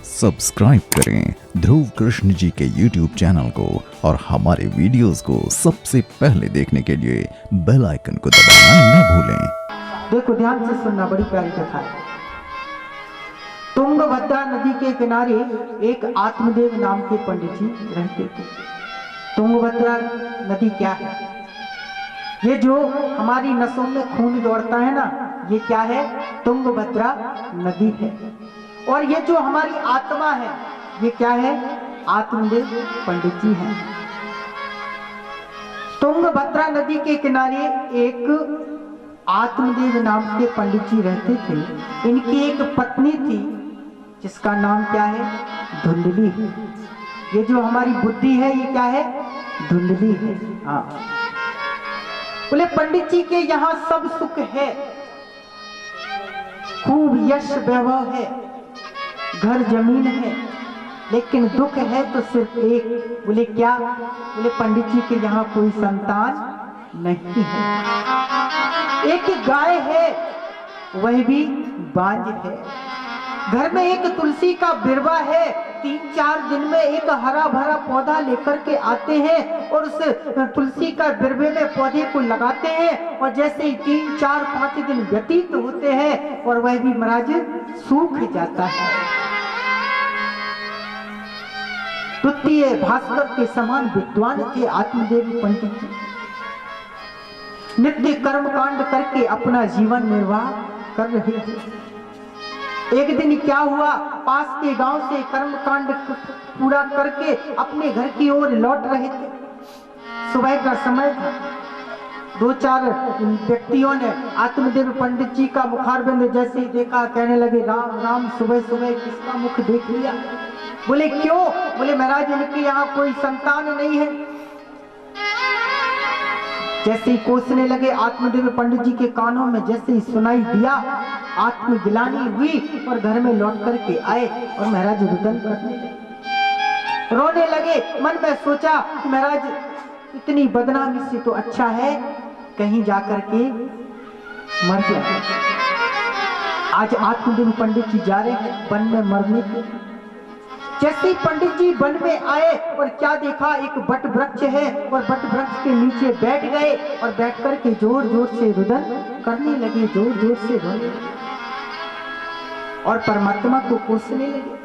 Subscribe करें ध्रुव कृष्ण जी के YouTube channel को और हमारे वीडियोस को सबसे पहले देखने के लिए बेल आइकन को दबाना न भूलें। देखो ध्यान से सुनना, बड़ी प्यारी कथा है। तुंगभद्रा नदी के किनारे एक आत्मदेव नाम के पंडित जी रहते थे। तुंगभद्रा नदी क्या है? ये जो हमारी नसों में खून दौड़ता है ना, ये क्या है? तुंगभद्रा नदी है। और ये जो हमारी आत्मा है, ये क्या है? आत्मदेव पंडित जी हैं। तुंगभद्रा नदी के किनारे एक आत्मदेव नाम के पंडित जी रहते थे। इनकी एक पत्नी थी जिसका नाम क्या है? धुंधली। ये जो हमारी बुद्धि है, ये क्या है? धुंधली है। हाँ, बोले पंडित जी के यहाँ सब सुख है, खूब यश वैभव है, घर जमीन है, लेकिन दुख है तो सिर्फ एक। बोले क्या? बोले पंडित जी के यहाँ कोई संतान नहीं है। एक गाय है, वह भी बांझ है। घर में एक तुलसी का बिरवा है। 3-4 दिन में एक हरा भरा पौधा लेकर के आते हैं और उस तुलसी का बिरवे में पौधे को लगाते हैं, और जैसे ही 3-4-5 दिन व्यतीत होते हैं और वह भी महाराज सूख जाता है। द्वितीय भास्कर के समान विद्वान थे आत्मदेव पंडित जी। नित्य कर्म कांड करके अपना जीवन निर्वाह कर रहे थे। एक दिन क्या हुआ, पास के गांव से कर्म कांड पूरा करके अपने घर की ओर लौट रहे थे। सुबह का समय था। 2-4 व्यक्तियों ने आत्मदेव पंडित जी का मुखारबिंद जैसे ही देखा, कहने लगे, राम राम, सुबह सुबह किसका मुख देख लिया? बोले क्यों? बोले महाराज इनके यहाँ कोई संतान नहीं है। जैसे ही कोसने लगे, आत्मदेव पंडित जी के कानों में जैसे ही सुनाई दिया, आत्मगिलानी हुई और घर में लौट करके आए और महाराज रुदन करने लगे, रोने लगे। मन में सोचा कि महाराज इतनी बदनामी से तो अच्छा है कहीं जाकर के मर जाए। आज आत्मदेव पंडित जी जा रहे हैं वन में मरने के। जैसे ही पंडित जी वन में आए और क्या देखा, एक बट वृक्ष है और बट वृक्ष के नीचे बैठ गए और बैठ करके जोर जोर से रुदन करने लगे, जोर जोर से रोने लगे और परमात्मा को कोसने लगे।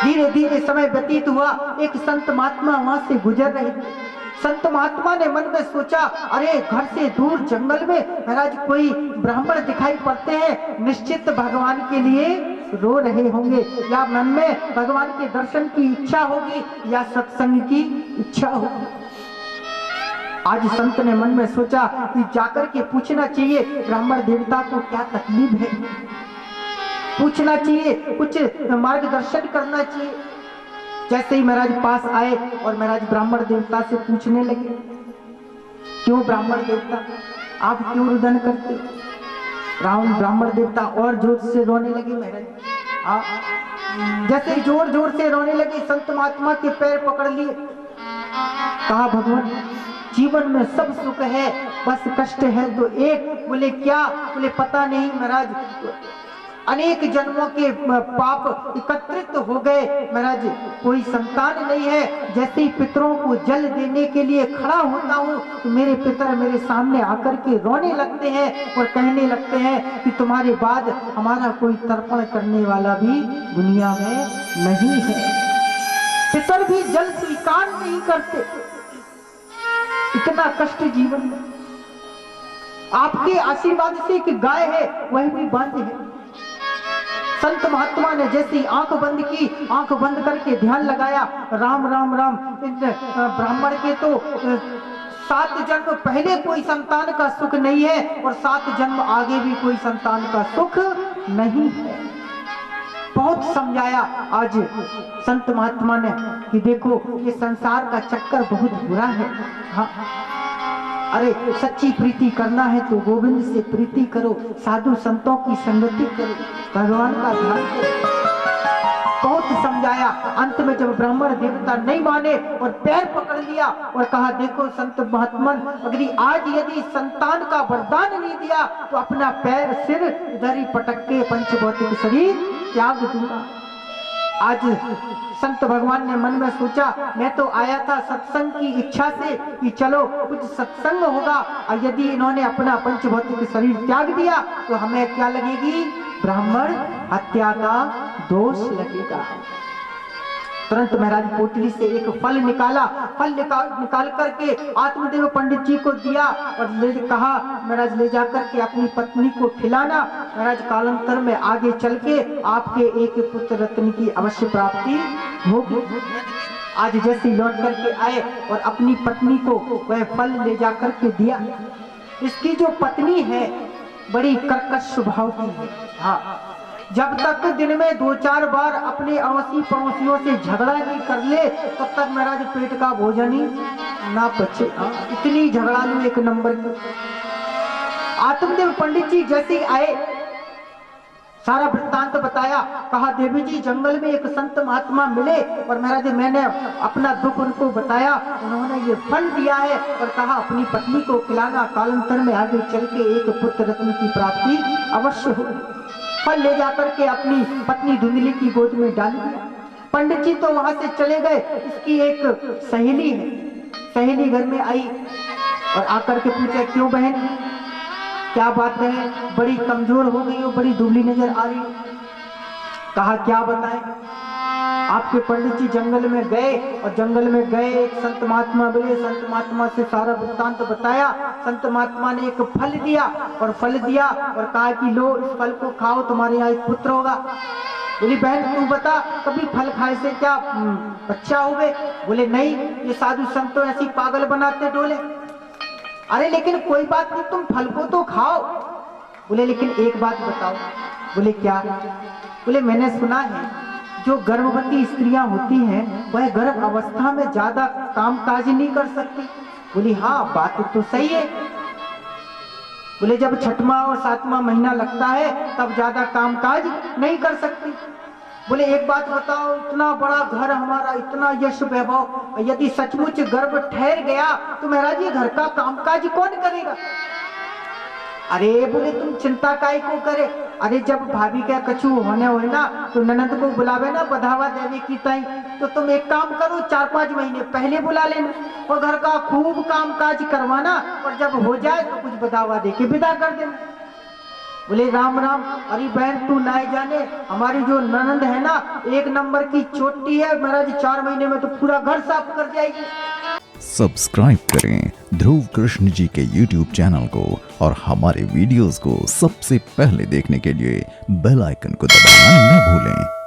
धीरे धीरे समय व्यतीत हुआ। एक संत महात्मा वहां से गुजर रहे थे। संत महात्मा ने मन में सोचा, अरे घर से दूर जंगल में महाराज कोई ब्राह्मण दिखाई पड़ते हैं, निश्चित भगवान के लिए रो रहे होंगे, या मन में भगवान के दर्शन की इच्छा होगी या सत्संग की इच्छा होगी। आज संत ने मन में सोचा कि जाकर के पूछना चाहिए ब्राह्मण देवता को क्या तकलीफ है, पूछना चाहिए, कुछ मार्गदर्शन करना चाहिए। जैसे ही महाराज पास आए और महाराज ब्राह्मण देवता से पूछने लगे, क्यों ब्राह्मण देवता आप क्यों रुदन करते? ब्राह्मण देवता और जोर से रोने लगे। महाराज जैसे ही जोर जोर से रोने लगे, संत महात्मा के पैर पकड़ लिए, कहा भगवान जीवन में सब सुख है, बस कष्ट है तो एक। बोले क्या? बोले पता नहीं महाराज, अनेक जन्मों के पाप एकत्रित हो गए महाराज, कोई संतान नहीं है। जैसे ही पितरों को जल देने के लिए खड़ा होता हूँ तो मेरे पितर मेरे सामने आकर के रोने लगते हैं और कहने लगते हैं कि तुम्हारे बाद हमारा कोई तर्पण करने वाला भी दुनिया में नहीं है। पितर भी जल स्वीकार नहीं करते। इतना कष्ट जीवन में। आपके आशीर्वाद से एक गाय है, वह भी बांझ है। संत महात्मा ने जैसे ही आंख बंद की, आंख बंद करके ध्यान लगाया, राम राम राम, ब्राह्मण के तो 7 जन्म पहले कोई संतान का सुख नहीं है और 7 जन्म आगे भी कोई संतान का सुख नहीं है। बहुत समझाया आज संत महात्मा ने कि देखो ये संसार का चक्कर बहुत बुरा है। हाँ, अरे सच्ची प्रीति करना है तो गोविंद से प्रीति करो, साधु संतों की संगति करो, भगवान का ध्यान करो। बहुत समझाया। अंत में जब ब्राह्मण देवता नहीं माने और पैर पकड़ लिया और कहा, देखो संत महात्मा, अगर आज यदि संतान का वरदान नहीं दिया तो अपना पैर सिर इधर ही पटक के पंचभौतिक शरीर त्याग दूंगा। आज संत भगवान ने मन में सोचा, मैं तो आया था सत्संग की इच्छा से कि चलो कुछ सत्संग होगा, और यदि इन्होंने अपना पंचभौतिक शरीर त्याग दिया तो हमें क्या लगेगी? ब्राह्मण हत्या का दोष लगेगा। तुरंत महाराज पोटली से एक फल निकाला, फल निकाल करके आत्मदेव पंडित जी को दिया और ले कहा, महाराज ले जाकर के अपनी पत्नी को खिलाना। महाराज कालांतर में आगे चल के आपके एक पुत्र रत्न की अवश्य प्राप्ति होगी। आज जैसे लौट करके आए और अपनी पत्नी को वह फल ले जाकर के दिया। इसकी जो पत्नी है बड़ी कर्कश स्वभाव की है। हाँ, जब तक दिन में 2-4 बार अपने अड़ोसी पड़ोसियों से झगड़ा नहीं कर ले तब तक महाराज पेट का भोजन ही ना बचे। इतनी झगड़ालू एक नंबर की। आत्मदेव पंडित जी जैसे ही आए सारा वृत्तांत बताया। कहा, देवी जी जंगल में एक संत महात्मा मिले और महाराज मैंने अपना दुख उनको बताया, उन्होंने ये फल दिया है और कहा अपनी पत्नी को खिलाना, कालांतर में आगे चल के एक पुत्र रत्न की प्राप्ति अवश्य हो। फल ले जाकर के अपनी पत्नी धुंधली की गोद में डाल दिया। पंडित जी तो वहां से चले गए। इसकी एक सहेली है, सहेली घर में आई और आकर के पूछा, क्यों बहन क्या बात है, बड़ी कमजोर हो गई हो, बड़ी दुबली नजर आ रही। कहा, क्या बताएं, आपके पंडित जी जंगल में गए और जंगल में गए एक संत महात्मा मिले, संत महात्मा से सारा वृत्तांत बताया। संत महात्मा ने एक फल दिया और कहा कि लो इस फल को खाओ, तुम्हारे यहाँ एक पुत्र होगा। बोली, बहन तू बता, कभी फल खाए से क्या बच्चा हो गए? बोले, नहीं, ये साधु संत तो ऐसी पागल बनाते डोले। अरे लेकिन कोई बात नहीं, तुम फल को तो खाओ। बोले, लेकिन एक बात बताओ। बोले, क्या? बोले, मैंने सुना है जो गर्भवती स्त्रियां होती हैं वह गर्भ अवस्था में ज्यादा कामकाज नहीं कर सकती। बोली, हाँ बात तो सही है। बोले, जब 6वां और 7वां महीना लगता है तब ज्यादा कामकाज नहीं कर सकती। बोले, एक बात बताओ, इतना बड़ा घर हमारा, इतना यश वैभव, यदि सचमुच गर्भ ठहर गया तो महाराज ये घर का कामकाज कौन करेगा? अरे बोले, तुम चिंता काहे को करे? अरे जब भाभी का कछु होने हो ना तो ननद को बुलावे ना बढ़ावा देने की ताई, तो तुम एक काम करो, 4-5 महीने पहले बुला लेना और घर का खूब कामकाज करवाना और जब हो जाए तो कुछ बढ़ावा दे के विदा कर देना। बोले, राम राम। अरे बहन तू ना जाने, हमारी जो ननद है ना एक नंबर की चोटी है, महाराज 4 महीने में तो पूरा घर साफ कर जाएगी। सब्सक्राइब करें ध्रुव कृष्ण जी के YouTube चैनल को और हमारे वीडियोस को सबसे पहले देखने के लिए बेल आइकन को दबाना न भूलें।